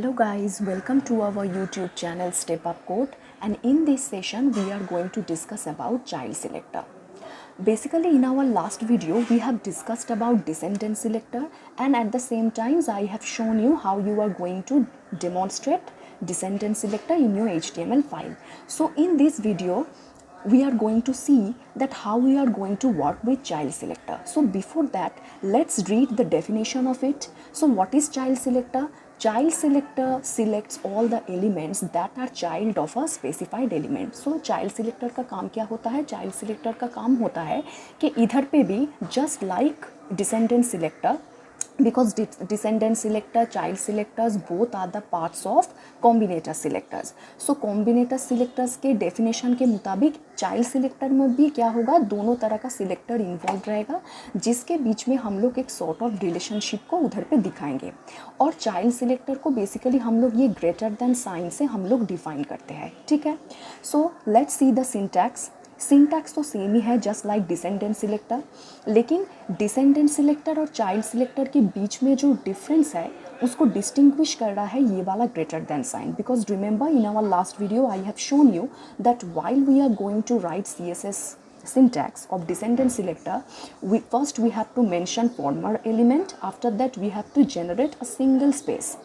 Hello guys, welcome to our YouTube channel Step Up Code, and in this session we are going to discuss about child selector. Basically in our last video we have discussed about descendant selector, and at the same time I have shown you how you are going to demonstrate descendant selector in your HTML file. So in this video we are going to see that how we are going to work with child selector. So before that, let's read the definition of it. So what is child selector? Child selector selects all the elements that are child of a specified element. So child selector का काम क्या होता है? Child selector का काम होता है कि इधर पे भी just like descendant selector, because descendant selector, child selectors both are the parts of combinator selectors. So combinator selectors के definition के मुताबिक child selector में भी क्या होगा, दोनों तरह का selector involved रहेगा, जिसके बीच में हम लोग एक sort of relationship को उधर पे दिखाएंगे. और child selector को basically हम लोग ये greater than sign से हम लोग define करते हैं. ठीक है. So let's see the syntax. Syntax तो सेम ही है जस्ट लाइक डिसेंडेंट सिलेक्टर, लेकिन डिसेंडेंट सिलेक्टर और चाइल्ड सिलेक्टर के बीच में जो डिफरेंस है उसको डिस्टिंग्विश कर रहा है ये वाला greater than sign. Because remember in our last video I have shown you that while we are going to write CSS syntax of descendant selector, first we have to mention former element, after that we have to generate a single space,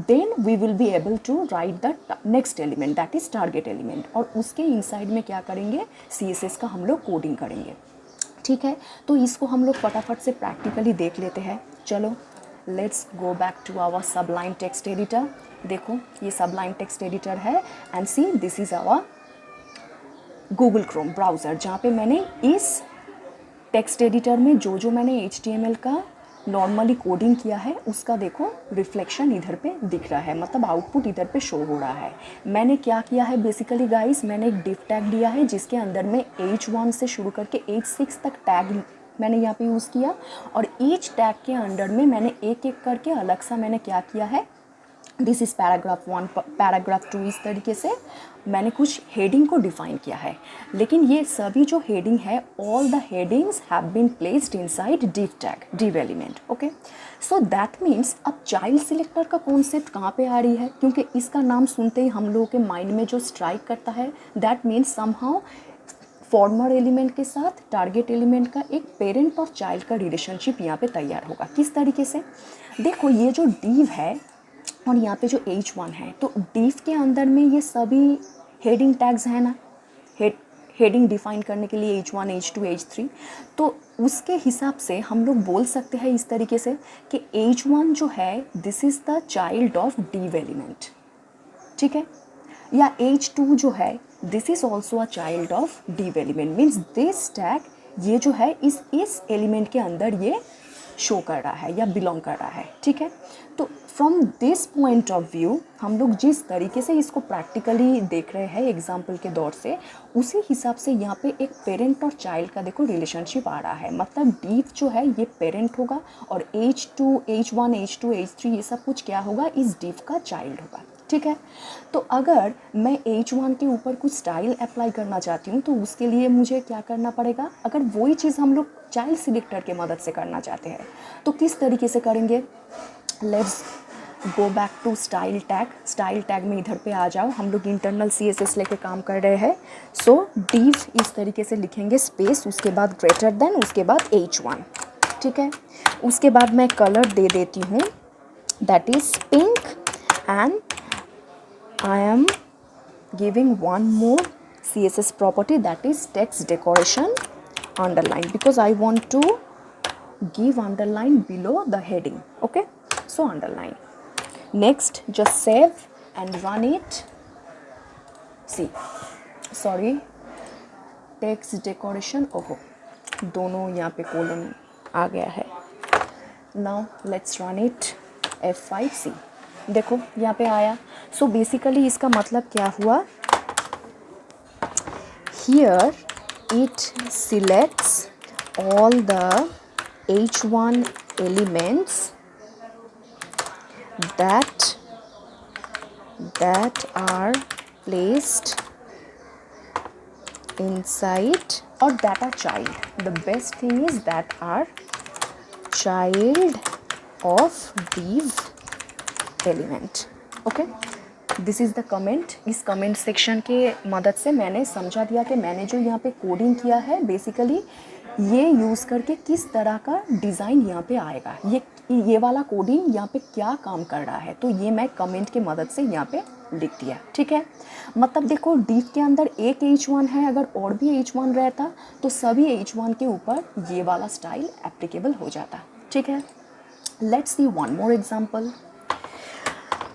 then we will be able to write the next element, that is target element, और उसके inside में क्या करेंगे, CSS का हम लोग coding करेंगे. ठीक है, तो इसको हम लोग फटाफट से प्रैक्टिकली देख लेते हैं. चलो let's go back to our Sublime text editor. देखो ये सबलाइन टेक्स्ट एडिटर है and see this is our Google Chrome browser, जहाँ पे मैंने इस टेक्स्ट एडिटर में जो मैंने HTML का नॉर्मली कोडिंग किया है उसका देखो रिफ्लेक्शन इधर पे दिख रहा है, मतलब आउटपुट इधर पे शो हो रहा है. मैंने क्या किया है बेसिकली गाइस, मैंने एक डिव टैग दिया है जिसके अंदर में H1 से शुरू करके H6 तक टैग मैंने यहाँ पे यूज़ किया, और ईच टैग के अंडर में मैंने एक एक करके अलग सा मैंने क्या किया है, दिस इज़ पैराग्राफ 1, पैराग्राफ 2, इस तरीके से मैंने कुछ हेडिंग को डिफाइन किया है. लेकिन ये सभी जो हेडिंग है, all the headings have been placed inside div tag, div element. Okay, so that means अब चाइल्ड सिलेक्टर का कॉन्सेप्ट कहाँ पे आ रही है, क्योंकि इसका नाम सुनते ही हम लोगों के माइंड में जो स्ट्राइक करता है that means somehow farmer element के साथ टारगेट एलिमेंट का एक पेरेंट और चाइल्ड का रिलेशनशिप यहाँ पे तैयार होगा. किस तरीके से, देखो ये जो डिव है और यहाँ पे जो H1 है, तो डिव के अंदर में ये सभी हेडिंग टैग्स हैं ना, हेडिंग डिफाइन करने के लिए H1, H2, H3. तो उसके हिसाब से हम लोग बोल सकते हैं इस तरीके से कि H1 जो है this is the child of div element. ठीक है, या H2 जो है this is also a child of div element. Means this tag ये जो है इस एलिमेंट के अंदर ये शो कर रहा है या बिलोंग कर रहा है. ठीक है, तो from this point of view हम लोग जिस तरीके से इसको प्रैक्टिकली देख रहे हैं एग्जाम्पल के दौर से, उसी हिसाब से यहाँ पे एक पेरेंट और चाइल्ड का देखो रिलेशनशिप आ रहा है. मतलब डिव जो है ये पेरेंट होगा और H2, H1, H2, H3 ये सब कुछ क्या होगा, इस डिव का चाइल्ड होगा. ठीक है, तो अगर मैं H1 के ऊपर कुछ स्टाइल अप्लाई करना चाहती हूँ तो उसके लिए मुझे क्या करना पड़ेगा, अगर वही चीज़ हम लोग चाइल्ड सिलेक्टर के मदद से करना चाहते हैं तो किस तरीके से करेंगे. Let's go back to style tag. Style tag में इधर पे आ जाओ, हम लोग इंटरनल CSS लेके काम कर रहे हैं. सो डिव इस तरीके से लिखेंगे, स्पेस, उसके बाद ग्रेटर देन, उसके बाद H1. ठीक है, उसके बाद मैं कलर दे देती हूँ that is pink, and I am giving one more CSS property that is text decoration underline, because I want to give underline below the heading. Okay, so underline. Next just save and run it. See, sorry, text decoration, ओहो दोनों यहाँ पे colon आ गया है. Now let's run it. F5. See, देखो यहाँ पे आया. सो बेसिकली इसका मतलब क्या हुआ, here it selects all the H1 elements that are placed inside or that are child. The best thing is that are child of div element. Okay, this is the comment. इस comment section के मदद से मैंने समझा दिया कि मैंने जो यहाँ पे कोडिंग किया है बेसिकली ये यूज़ करके किस तरह का डिज़ाइन यहाँ पे आएगा, ये वाला कोडिंग यहाँ पे क्या काम कर रहा है, तो ये मैं कमेंट के मदद से यहाँ पे लिख दिया। ठीक है, मतलब देखो div के अंदर एक h1 है, अगर और भी h1 रहता तो सभी h1 के ऊपर ये वाला स्टाइल एप्लीकेबल हो जाता। ठीक है, let's see one more example.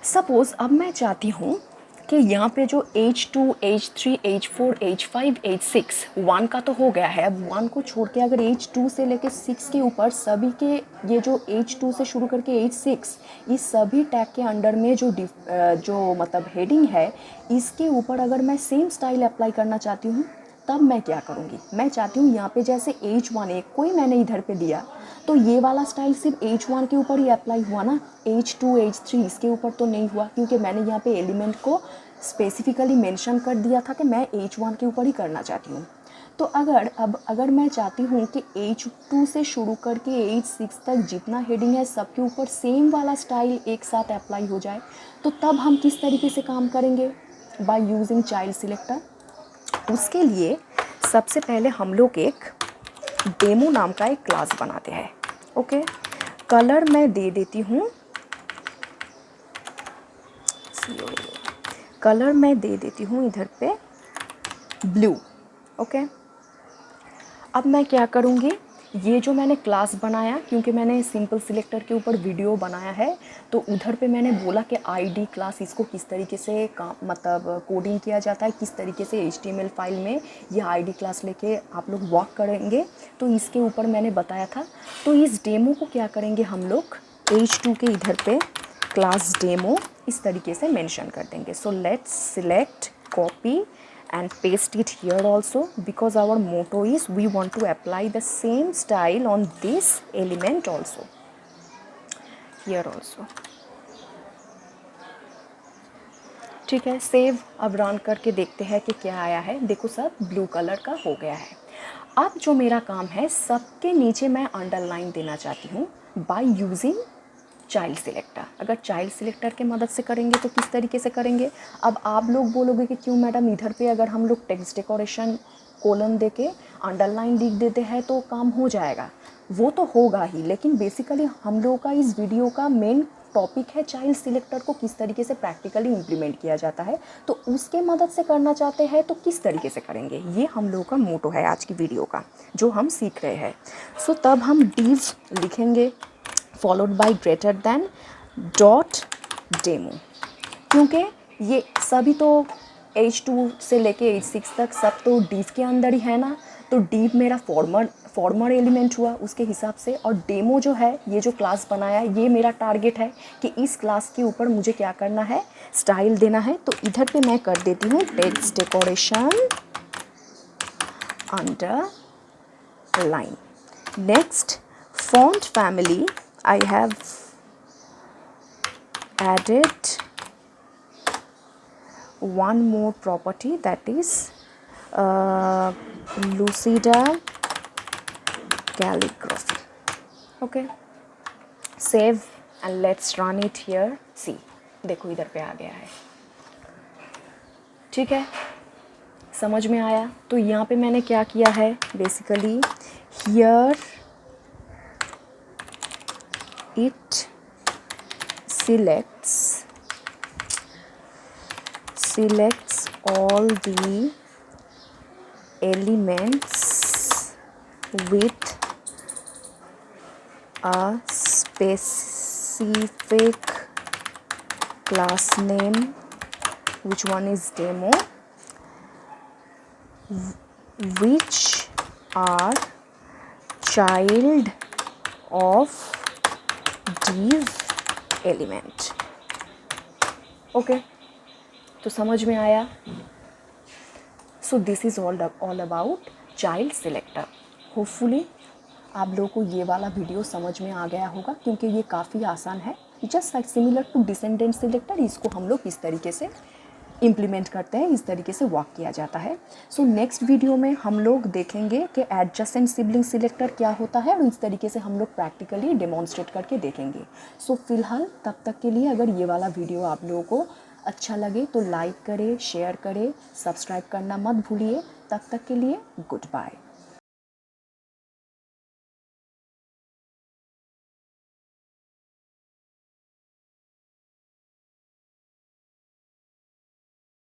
Suppose अब मैं चाहती हूँ कि यहाँ पे जो H2, H3, H4, H5, H6 1 का तो हो गया है, अब 1 को छोड़ के अगर H2 से लेके 6 के ऊपर सभी के ये जो H2 से शुरू करके H6 इस सभी टैग के अंडर में जो मतलब हेडिंग है इसके ऊपर अगर मैं सेम स्टाइल अप्लाई करना चाहती हूँ तब मैं क्या करूँगी। मैं चाहती हूँ यहाँ पे जैसे H1 एक कोई मैंने इधर पे दिया तो ये वाला स्टाइल सिर्फ H1 के ऊपर ही अप्लाई हुआ ना, H2, H3 इसके ऊपर तो नहीं हुआ, क्योंकि मैंने यहाँ पे एलिमेंट को स्पेसिफिकली मेंशन कर दिया था कि मैं H1 के ऊपर ही करना चाहती हूँ। तो अगर मैं चाहती हूँ कि H2 से शुरू करके H6 तक जितना हेडिंग है सबके ऊपर सेम वाला स्टाइल एक साथ अप्लाई हो जाए, तो तब हम किस तरीके से काम करेंगे, बाय यूजिंग चाइल्ड सिलेक्टर। उसके लिए सबसे पहले हम लोग एक डेमो नाम का एक क्लास बनाते हैं। ओके, कलर मैं दे देती हूँ, कलर मैं दे देती हूँ इधर पे ब्लू। ओके, अब मैं क्या करूँगी, ये जो मैंने क्लास बनाया, क्योंकि मैंने सिंपल सिलेक्टर के ऊपर वीडियो बनाया है तो उधर पे मैंने बोला कि आईडी क्लास इसको किस तरीके से मतलब कोडिंग किया जाता है, किस तरीके से HTML फाइल में ये आईडी क्लास लेके आप लोग वर्क करेंगे, तो इसके ऊपर मैंने बताया था। तो इस डेमो को क्या करेंगे हम लोग, H2 के इधर पे क्लास डेमो इस तरीके से मेंशन कर देंगे। So let's select, copy and paste it here also, because our motto is we want to apply the same style on this element also, here also। ठीक है, सेव। अब रन करके देखते हैं कि क्या आया है। देखो सब ब्लू कलर का हो गया है। अब जो मेरा काम है, सबके नीचे मैं अंडरलाइन देना चाहती हूँ बाय यूजिंग चाइल्ड सिलेक्टर। अगर चाइल्ड सिलेक्टर के मदद से करेंगे तो किस तरीके से करेंगे। अब आप लोग बोलोगे कि क्यों मैडम, इधर पे अगर हम लोग टेक्स्ट डेकोरेशन कोलन दे के अंडरलाइन लिख देते हैं तो काम हो जाएगा। वो तो होगा ही, लेकिन बेसिकली हम लोगों का इस वीडियो का मेन टॉपिक है चाइल्ड सिलेक्टर को किस तरीके से प्रैक्टिकली इम्प्लीमेंट किया जाता है। तो उसके मदद से करना चाहते हैं तो किस तरीके से करेंगे, ये हम लोगों का मोटो है आज की वीडियो का जो हम सीख रहे हैं। सो तब हम div लिखेंगे followed by greater than dot demo, क्योंकि ये सभी तो H2 से लेके H6 तक सब तो div के अंदर ही है ना, तो div मेरा फॉर्मर एलिमेंट हुआ उसके हिसाब से, और डेमो जो है ये जो क्लास बनाया है ये मेरा टारगेट है कि इस क्लास के ऊपर मुझे क्या करना है, स्टाइल देना है। तो इधर पे मैं कर देती हूँ text decoration under line. Next, font family I have added one more property, that is Lucida calligraphy. Okay, save and let's run it here। See, देखो इधर पे आ गया है। ठीक है, समझ में आया। तो यहाँ पे मैंने क्या किया है, basically here it selects all the elements with a specific class name, which one is demo, which are child of div element। Okay, तो समझ में आया। So this is all about child selector. Hopefully आप लोगों को ये वाला video समझ में आ गया होगा, क्योंकि ये काफ़ी आसान है। Just like similar to descendant selector, इसको हम लोग इस तरीके से इम्प्लीमेंट करते हैं, इस तरीके से वर्क किया जाता है। सो नेक्स्ट वीडियो में हम लोग देखेंगे कि एडजेसेंट सिबलिंग सिलेक्टर क्या होता है, और इस तरीके से हम लोग प्रैक्टिकली डेमोन्स्ट्रेट करके देखेंगे। सो फिलहाल तब तक के लिए अगर ये वाला वीडियो आप लोगों को अच्छा लगे तो लाइक करें, शेयर करें, सब्सक्राइब करना मत भूलिए। तब तक के लिए गुड बाय।